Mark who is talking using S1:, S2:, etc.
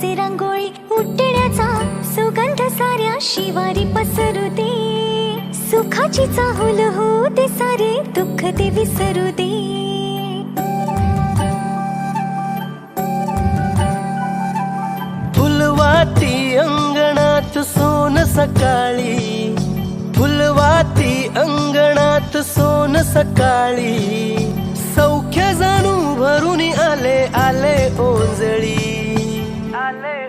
S1: सजे रांगोळी उठण्याचा सुगंध साऱ्या शिवारी पसरू दे. सुखाची चाहुल होऊ दे सारे दुःख ते विसरू दे.
S2: फुलवाती अंगणात सोन सकाळी, फुलवाती अंगणात सोन सकाळी. सौख्य जाणू भरून आले आले ओंजळी, आले